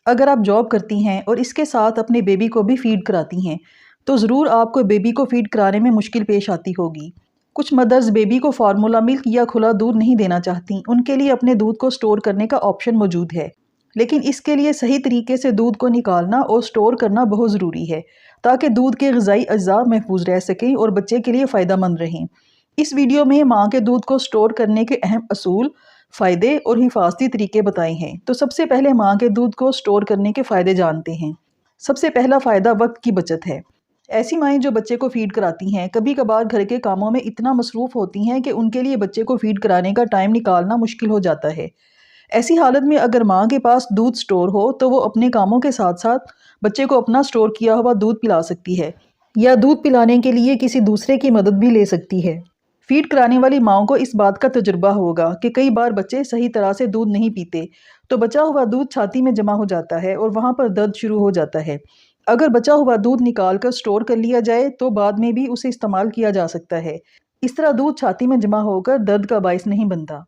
اگر آپ جاب کرتی ہیں اور اس کے ساتھ اپنے بیبی کو بھی فیڈ کراتی ہیں تو ضرور آپ کو بیبی کو فیڈ کرانے میں مشکل پیش آتی ہوگی۔ کچھ مدرز بیبی کو فارمولا ملک یا کھلا دودھ نہیں دینا چاہتی، ان کے لیے اپنے دودھ کو سٹور کرنے کا آپشن موجود ہے، لیکن اس کے لیے صحیح طریقے سے دودھ کو نکالنا اور سٹور کرنا بہت ضروری ہے تاکہ دودھ کے غذائی اجزاء محفوظ رہ سکیں اور بچے کے لیے فائدہ مند رہیں۔ اس ویڈیو میں ماں کے دودھ کو سٹور کرنے کے اہم اصول، فائدے اور حفاظتی طریقے بتائے ہیں۔ تو سب سے پہلے ماں کے دودھ کو سٹور کرنے کے فائدے جانتے ہیں۔ سب سے پہلا فائدہ وقت کی بچت ہے۔ ایسی مائیں جو بچے کو فیڈ کراتی ہیں کبھی کبھار گھر کے کاموں میں اتنا مصروف ہوتی ہیں کہ ان کے لیے بچے کو فیڈ کرانے کا ٹائم نکالنا مشکل ہو جاتا ہے۔ ایسی حالت میں اگر ماں کے پاس دودھ سٹور ہو تو وہ اپنے کاموں کے ساتھ ساتھ بچے کو اپنا سٹور کیا ہوا دودھ پلا سکتی ہے یا دودھ پلانے کے لیے کسی دوسرے کی مدد بھی لے سکتی ہے۔ فیڈ کرانے والی ماؤں کو اس بات کا تجربہ ہوگا کہ کئی بار بچے صحیح طرح سے دودھ نہیں پیتے تو بچا ہوا دودھ چھاتی میں جمع ہو جاتا ہے اور وہاں پر درد شروع ہو جاتا ہے۔ اگر بچا ہوا دودھ نکال کر سٹور کر لیا جائے تو بعد میں بھی اسے استعمال کیا جا سکتا ہے۔ اس طرح دودھ چھاتی میں جمع ہو کر درد کا باعث نہیں بنتا۔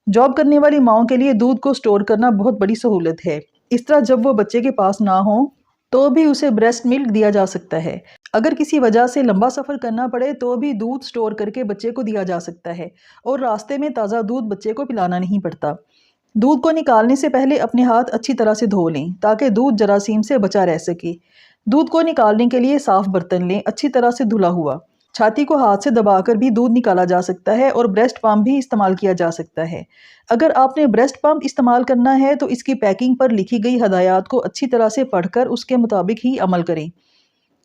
جاب کرنے والی ماؤں کے لیے دودھ کو سٹور کرنا بہت بڑی سہولت ہے۔ اس طرح جب وہ بچے کے پاس نہ ہوں تو بھی اسے بریسٹ ملک دیا جا سکتا ہے۔ اگر کسی وجہ سے لمبا سفر کرنا پڑے تو بھی دودھ سٹور کر کے بچے کو دیا جا سکتا ہے اور راستے میں تازہ دودھ بچے کو پلانا نہیں پڑتا۔ دودھ کو نکالنے سے پہلے اپنے ہاتھ اچھی طرح سے دھو لیں تاکہ دودھ جراثیم سے بچا رہ سکے۔ دودھ کو نکالنے کے لیے صاف برتن لیں، اچھی طرح سے دھلا ہوا۔ چھاتی کو ہاتھ سے دبا کر بھی دودھ نکالا جا سکتا ہے اور بریسٹ پمپ بھی استعمال کیا جا سکتا ہے۔ اگر آپ نے بریسٹ پمپ استعمال کرنا ہے تو اس کی پیکنگ پر لکھی گئی ہدایات کو اچھی طرح سے پڑھ کر اس کے مطابق ہی عمل کریں۔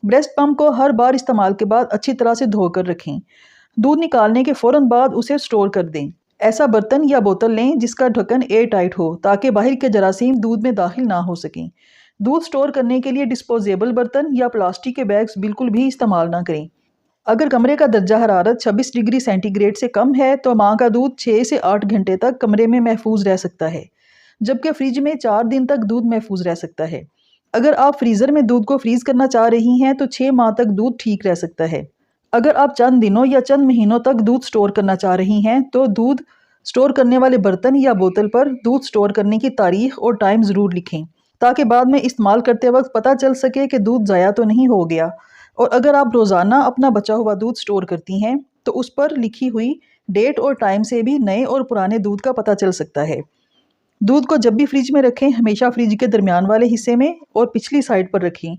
بریسٹ پمپ کو ہر بار استعمال کے بعد اچھی طرح سے دھو کر رکھیں۔ دودھ نکالنے کے فوراً بعد اسے سٹور کر دیں۔ ایسا برتن یا بوتل لیں جس کا ڈھکن ایئر ٹائٹ ہو تاکہ باہر کے جراثیم دودھ میں داخل نہ ہو سکیں۔ دودھ سٹور کرنے کے لیے ڈسپوزیبل برتن یا پلاسٹک کے بیگز بالکل بھی استعمال نہ کریں۔ اگر کمرے کا درجہ حرارت 26 ڈگری سینٹی گریڈ سے کم ہے تو ماں کا دودھ 6 سے 8 گھنٹے تک کمرے میں محفوظ رہ سکتا ہے، جبکہ فریج میں 4 دن تک دودھ محفوظ رہ سکتا ہے۔ اگر آپ فریزر میں دودھ کو فریز کرنا چاہ رہی ہیں تو 6 ماہ تک دودھ ٹھیک رہ سکتا ہے۔ اگر آپ چند دنوں یا چند مہینوں تک دودھ سٹور کرنا چاہ رہی ہیں تو دودھ سٹور کرنے والے برتن یا بوتل پر دودھ سٹور کرنے کی تاریخ اور ٹائم ضرور لکھیں تاکہ بعد میں استعمال کرتے وقت پتہ چل سکے کہ دودھ ضائع تو نہیں ہو گیا۔ اور اگر آپ روزانہ اپنا بچا ہوا دودھ سٹور کرتی ہیں تو اس پر لکھی ہوئی ڈیٹ اور ٹائم سے بھی نئے اور پرانے دودھ کا پتہ چل سکتا ہے۔ دودھ کو جب بھی فریج میں رکھیں ہمیشہ فریج کے درمیان والے حصے میں اور پچھلی سائڈ پر رکھیں۔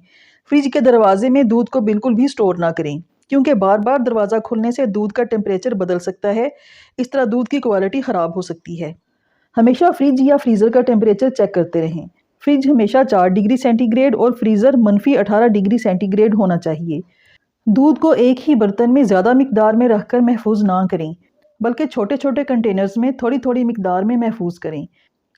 فریج کے دروازے میں دودھ کو بالکل بھی سٹور نہ کریں کیونکہ بار بار دروازہ کھلنے سے دودھ کا ٹیمپریچر بدل سکتا ہے، اس طرح دودھ کی کوالٹی خراب ہو سکتی ہے۔ ہمیشہ فریج یا فریزر کا ٹیمپریچر چیک کرتے رہیں۔ فریج ہمیشہ 4 ڈگری سینٹی گریڈ اور فریزر -18 ڈگری سینٹی گریڈ ہونا چاہیے۔ دودھ کو ایک ہی برتن میں زیادہ مقدار میں رکھ کر محفوظ نہ کریں بلکہ چھوٹے چھوٹے کنٹینرز میں تھوڑی تھوڑی مقدار میں محفوظ کریں،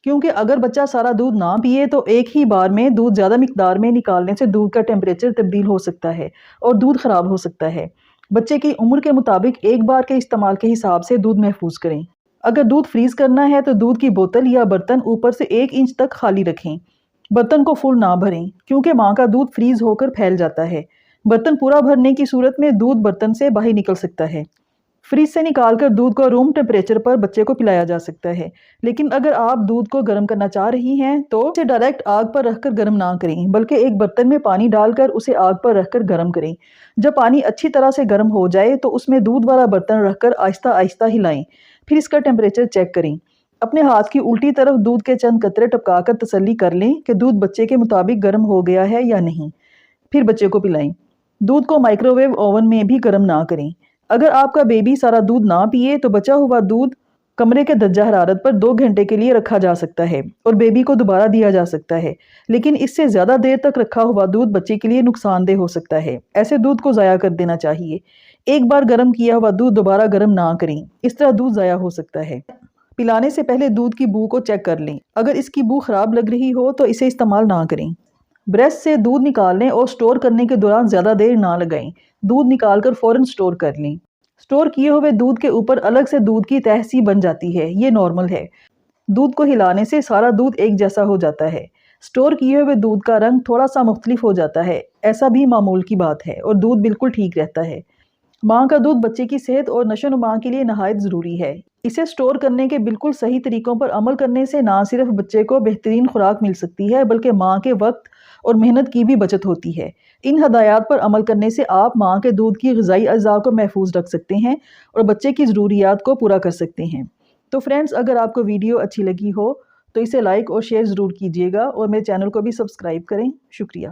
کیونکہ اگر بچہ سارا دودھ نہ پیے تو ایک ہی بار میں دودھ زیادہ مقدار میں نکالنے سے دودھ کا ٹیمپریچر تبدیل ہو سکتا ہے اور دودھ خراب ہو سکتا ہے۔ بچے کی عمر کے مطابق ایک بار کے استعمال کے حساب سے دودھ محفوظ کریں۔ اگر دودھ فریز کرنا ہے تو دودھ کی بوتل یا برتن اوپر سے 1 انچ تک خالی رکھیں۔ برتن کو فل نہ بھریں کیونکہ ماں کا دودھ فریز ہو کر پھیل جاتا ہے۔ برتن پورا بھرنے کی صورت میں دودھ برتن سے باہر نکل سکتا ہے۔ فریج سے نکال کر دودھ کو روم ٹیمپریچر پر بچے کو پلایا جا سکتا ہے، لیکن اگر آپ دودھ کو گرم کرنا چاہ رہی ہیں تو اسے ڈائریکٹ آگ پر رکھ کر گرم نہ کریں بلکہ ایک برتن میں پانی ڈال کر اسے آگ پر رکھ کر گرم کریں۔ جب پانی اچھی طرح سے گرم ہو جائے تو اس میں دودھ والا برتن رکھ کر آہستہ آہستہ ہلائیں، پھر اس کا ٹیمپریچر چیک کریں۔ اپنے ہاتھ کی الٹی طرف دودھ کے چند قطرے ٹپکا کر تسلی کر لیں کہ دودھ بچے کے مطابق گرم ہو گیا ہے یا نہیں، پھر بچے کو پلائیں۔ دودھ کو مائکرو ویو اوون میں بھی گرم نہ کریں۔ اگر آپ کا بیبی سارا دودھ نہ پیے تو بچا ہوا دودھ کمرے کے درجہ حرارت پر 2 گھنٹے کے لیے رکھا جا سکتا ہے اور بیبی کو دوبارہ دیا جا سکتا ہے، لیکن اس سے زیادہ دیر تک رکھا ہوا دودھ بچے کے لیے نقصان دہ ہو سکتا ہے۔ ایسے دودھ کو ضائع کر دینا چاہیے۔ ایک بار گرم کیا ہوا دودھ دوبارہ گرم نہ کریں، اس طرح دودھ ضائع ہو سکتا ہے۔ پلانے سے پہلے دودھ کی بو کو چیک کر لیں، اگر اس کی بو خراب لگ رہی ہو تو اسے استعمال نہ کریں۔ بریسٹ سے دودھ نکالنے اور سٹور کرنے کے دوران زیادہ دیر نہ لگائیں، دودھ نکال کر فوراً سٹور کر لیں۔ سٹور کیے ہوئے دودھ کے اوپر الگ سے دودھ کی تہ سی بن جاتی ہے، یہ نارمل ہے۔ دودھ کو ہلانے سے سارا دودھ ایک جیسا ہو جاتا ہے۔ سٹور کیے ہوئے دودھ کا رنگ تھوڑا سا مختلف ہو جاتا ہے، ایسا بھی معمول کی بات ہے اور دودھ بالکل ٹھیک رہتا ہے۔ ماں کا دودھ بچے کی صحت اور نشو و نما کے لیے نہایت ضروری ہے۔ اسے سٹور کرنے کے بالکل صحیح طریقوں پر عمل کرنے سے نہ صرف بچے کو بہترین خوراک مل سکتی ہے بلکہ ماں کے وقت اور محنت کی بھی بچت ہوتی ہے۔ ان ہدایات پر عمل کرنے سے آپ ماں کے دودھ کی غذائی اجزاء کو محفوظ رکھ سکتے ہیں اور بچے کی ضروریات کو پورا کر سکتے ہیں۔ تو فرینڈز، اگر آپ کو ویڈیو اچھی لگی ہو تو اسے لائک اور شیئر ضرور کیجیے گا اور میرے چینل کو بھی سبسکرائب کریں۔ شکریہ۔